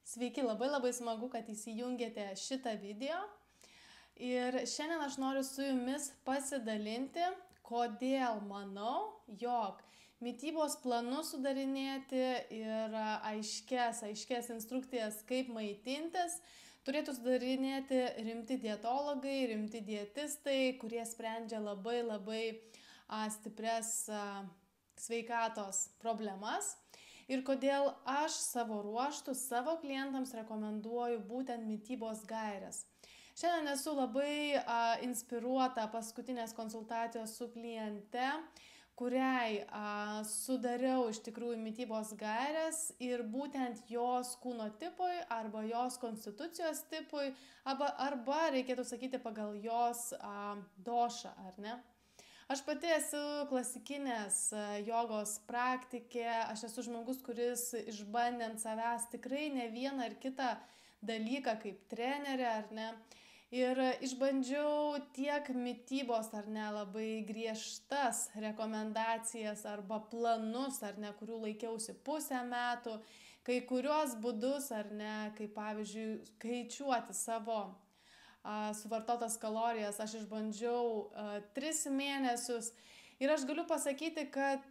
Sveiki, labai smagu, kad įsijungėte šitą video. Ir šiandien aš noriu su jumis pasidalinti, kodėl manau, jog mitybos planus sudarinėti ir aiškes instrukcijas, kaip maitintis, turėtų sudarinėti rimti dietologai, rimti dietistai, kurie sprendžia labai stiprias sveikatos problemas. Ir kodėl aš savo ruoštų, savo klientams rekomenduoju būtent mitybos gaires. Šiandien esu labai inspiruota paskutinės konsultacijos su kliente, kuriai sudariau iš tikrųjų mitybos gaires ir būtent jos kūno tipui arba jos konstitucijos tipui arba reikėtų sakyti pagal jos došą, ar ne? Aš pati esu klasikinės jogos praktikė, aš esu žmogus, kuris išbandė ant savęs tikrai ne vieną ar kitą dalyką kaip trenerė, ar ne. Ir išbandžiau tiek mitybos, ar ne, labai griežtas rekomendacijas arba planus, ar ne, kurių laikiausi pusę metų, kai kuriuos būdus, ar ne, kaip pavyzdžiui, skaičiuoti savo suvartotas kalorijas, aš išbandžiau 3 mėnesius ir aš galiu pasakyti, kad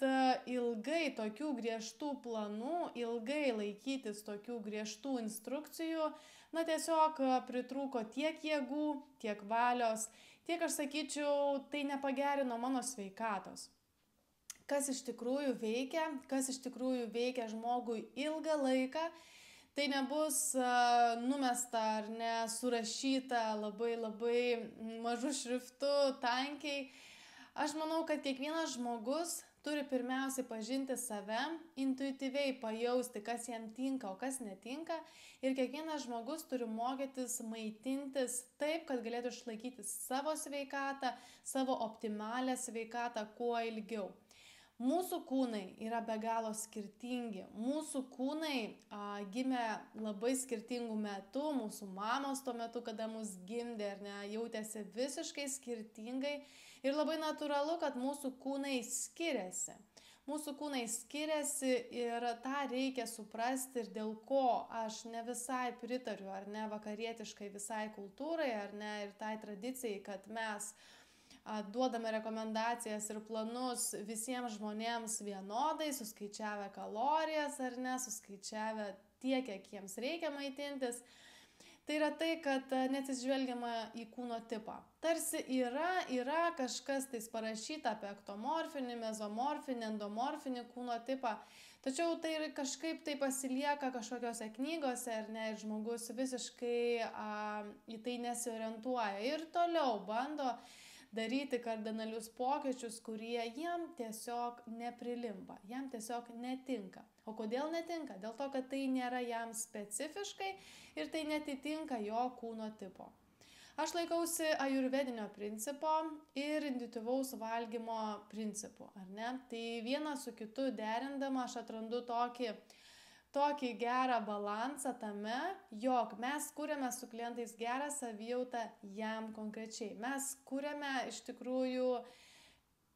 ilgai tokių griežtų planų, ilgai laikytis tokių griežtų instrukcijų, tiesiog pritrūko tiek jėgų, tiek valios, tiek aš sakyčiau, tai nepagerino mano sveikatos. Kas iš tikrųjų veikia žmogui ilgą laiką, tai nebus numesta ar ne, surašyta labai mažu šriftu, tankiai. Aš manau, kad kiekvienas žmogus turi pirmiausiai pažinti save, intuityviai pajausti, kas jam tinka, o kas netinka. Ir kiekvienas žmogus turi mokytis maitintis taip, kad galėtų išlaikyti savo sveikatą, savo optimalią sveikatą kuo ilgiau. Mūsų kūnai yra be galo skirtingi. Mūsų kūnai gimė labai skirtingų metų, mūsų mamos tuo metu, kada mus gimdė, ar ne, jautėsi visiškai skirtingai ir labai natūralu, kad mūsų kūnai skiriasi. Mūsų kūnai skiriasi ir tą reikia suprasti ir dėl ko aš ne visai pritariu, ar ne, vakarietiškai visai kultūrai, ar ne, ir tai tradicijai, kad mes duodame rekomendacijas ir planus visiems žmonėms vienodai, suskaičiavę kalorijas ar ne, suskaičiavę tiek, kiek jiems reikia maitintis. Tai yra tai, kad neatsižvelgiama į kūno tipą. Tarsi yra kažkas tais parašyta apie ektomorfinį, mezomorfinį, endomorfinį kūno tipą, tačiau tai kažkaip tai pasilieka kažkokiose knygose ar ne, ir žmogus visiškai į tai nesiorientuoja ir toliau bando daryti kardinalius pokyčius, kurie jam tiesiog neprilimpa, jam tiesiog netinka. O kodėl netinka? Dėl to, kad tai nėra jam specifiškai ir tai netitinka jo kūno tipo. Aš laikausi ajurvedinio principo ir intuityvaus valgymo principų, ar ne? Tai vieną su kitu derindama aš atrandu tokį gerą balansą tame, jog mes kuriame su klientais gerą savijautą jam konkrečiai. Mes kuriame iš tikrųjų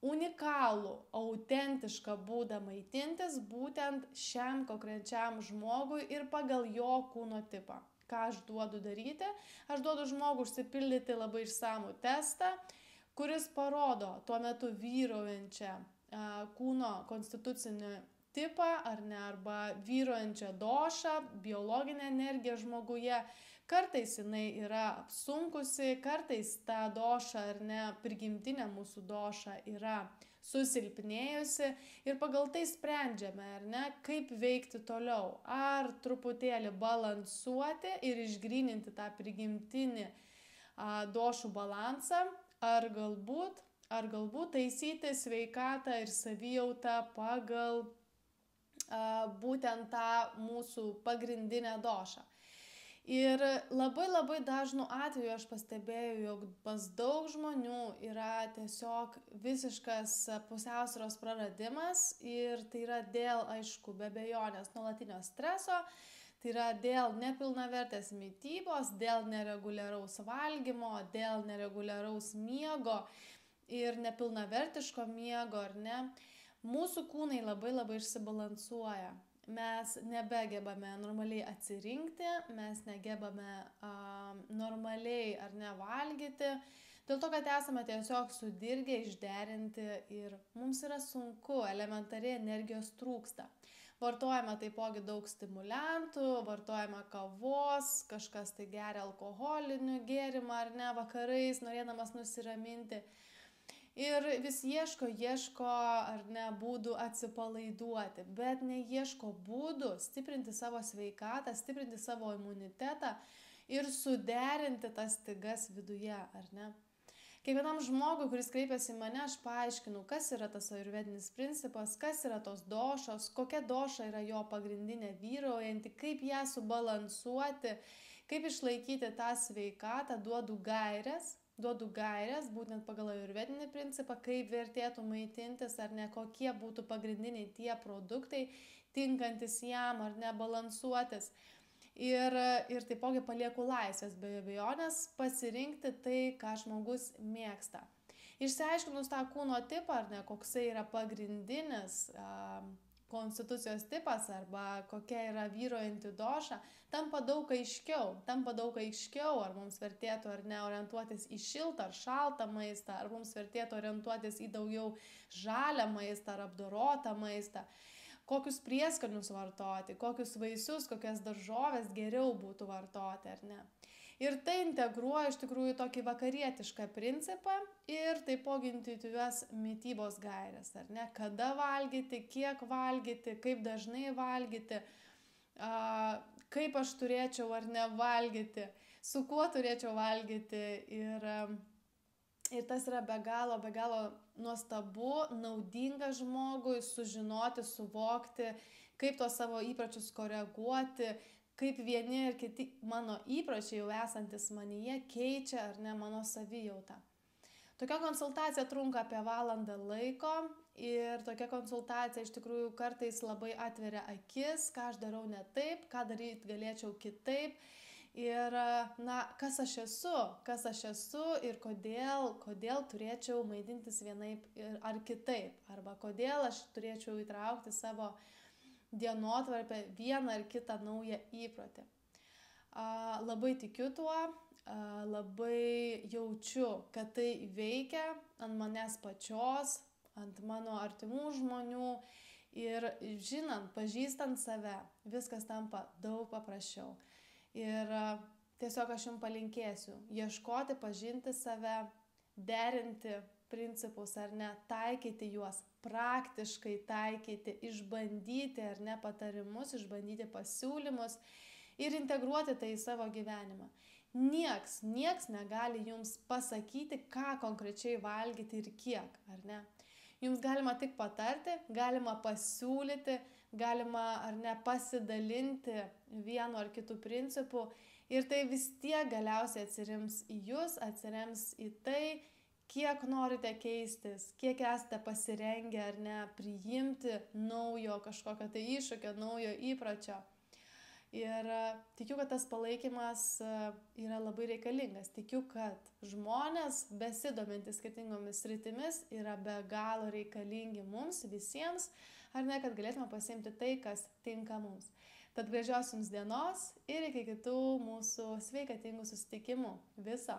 unikalų, autentišką būdą maitintis būtent šiam konkrečiam žmogui ir pagal jo kūno tipą. Ką aš duodu daryti? Aš duodu žmogui užsipildyti labai išsamų testą, kuris parodo tuo metu vyraujančią kūno konstitucinį tipą, ar ne, arba vyruojančią došą, biologinę energiją žmoguje. Kartais jinai yra apsunkusi, kartais ta doša, ar ne, prigimtinė mūsų doša yra susilpnėjusi ir pagal tai sprendžiame, ar ne, kaip veikti toliau. Ar truputėlį balansuoti ir išgryninti tą prigimtinį došų balansą, ar galbūt taisyti sveikatą ir savijautą pagal būtent tą mūsų pagrindinę došą. Ir labai dažnu atveju aš pastebėjau, jog pas daug žmonių yra tiesiog visiškas pusiausvyros praradimas ir tai yra dėl, aišku, be abejonės nuolatinio streso, tai yra dėl nepilnavertės mitybos, dėl nereguliaraus valgymo, dėl nereguliaraus miego ir nepilnavertiško miego, ar ne. Mūsų kūnai labai išsibalansuoja. mes nebegebame normaliai atsirinkti, mes negebame normaliai ar nevalgyti, dėl to, kad esame tiesiog sudirgę, išderinti ir mums yra sunku, elementariai energijos trūksta. Vartojame taipogi daug stimuliantų, vartojame kavos, kažkas tai geria alkoholinių gėrimą ar ne vakarais, norėdamas nusiraminti. Ir vis ieško ar ne būdų atsipalaiduoti, bet neieško būdų stiprinti savo sveikatą, stiprinti savo imunitetą ir suderinti tas stygas viduje, ar ne. Kiekvienam žmogui, kuris kreipiasi į mane, aš paaiškinu, kas yra tas ajurvedinis principas, kas yra tos došos, kokia doša yra jo pagrindinė vyraujanti, kaip ją subalansuoti, kaip išlaikyti tą sveikatą, duodu gaires, būtent pagal ajurvedinį principą, kaip vertėtų maitintis ar ne, kokie būtų pagrindiniai tie produktai, tinkantis jam ar ne balansuotis. Ir taipogi palieku laisvės be abejonės pasirinkti tai, ką žmogus mėgsta. Išsiaiškinus tą kūno tipą, ar ne, koksai yra pagrindinis konstitucijos tipas arba kokia yra vyraujanti doša, tampa daug aiškiau, ar mums vertėtų ar ne orientuotis į šiltą ar šaltą maistą, ar mums vertėtų orientuotis į daugiau žalią maistą ar apdorotą maistą. Kokius prieskonius vartoti, kokius vaisius, kokias daržoves geriau būtų vartoti, ar ne. Ir tai integruoja iš tikrųjų tokį vakarietišką principą ir taipogi intuityvias mitybos gaires, ar ne. Kada valgyti, kiek valgyti, kaip dažnai valgyti, kaip aš turėčiau ar ne valgyti, su kuo turėčiau valgyti ir tas yra be galo nuostabu, naudinga žmogui sužinoti, suvokti, kaip tos savo įpročius koreguoti, kaip vieni ir kiti mano įpročiai jau esantis manyje keičia ar ne mano savijautą. Tokia konsultacija trunka apie valandą laiko ir tokia konsultacija iš tikrųjų kartais labai atveria akis, ką aš darau ne taip, ką daryti galėčiau kitaip. Ir, kas aš esu ir kodėl turėčiau maitintis vienaip ar kitaip, arba kodėl aš turėčiau įtraukti savo dienotvarkę vieną ar kitą naują įprotį. Labai tikiu tuo, labai jaučiu, kad tai veikia ant manęs pačios, ant mano artimų žmonių ir žinant, pažįstant save, viskas tampa daug paprasčiau. Ir tiesiog aš jums palinkėsiu ieškoti, pažinti save, derinti principus ar ne, taikyti juos, praktiškai taikyti, išbandyti ar ne patarimus, išbandyti pasiūlymus ir integruoti tai į savo gyvenimą. Nieks negali jums pasakyti, ką konkrečiai valgyti ir kiek, ar ne. Jums galima tik patarti, galima pasiūlyti, galima ar ne pasidalinti vienu ar kitu principu ir tai vis tiek galiausiai atsirems į jūs, atsirems į tai, kiek norite keistis, kiek esate pasirengę ar ne priimti naujo kažkokio tai iššūkio, naujo įpročio. Ir tikiu, kad tas palaikymas yra labai reikalingas. Tikiu, kad žmonės besidomintys skirtingomis sritimis yra be galo reikalingi mums visiems, ar ne, kad galėtume pasiimti tai, kas tinka mums. Tad gražios jums dienos ir iki kitų mūsų sveikatingų susitikimų. Viso.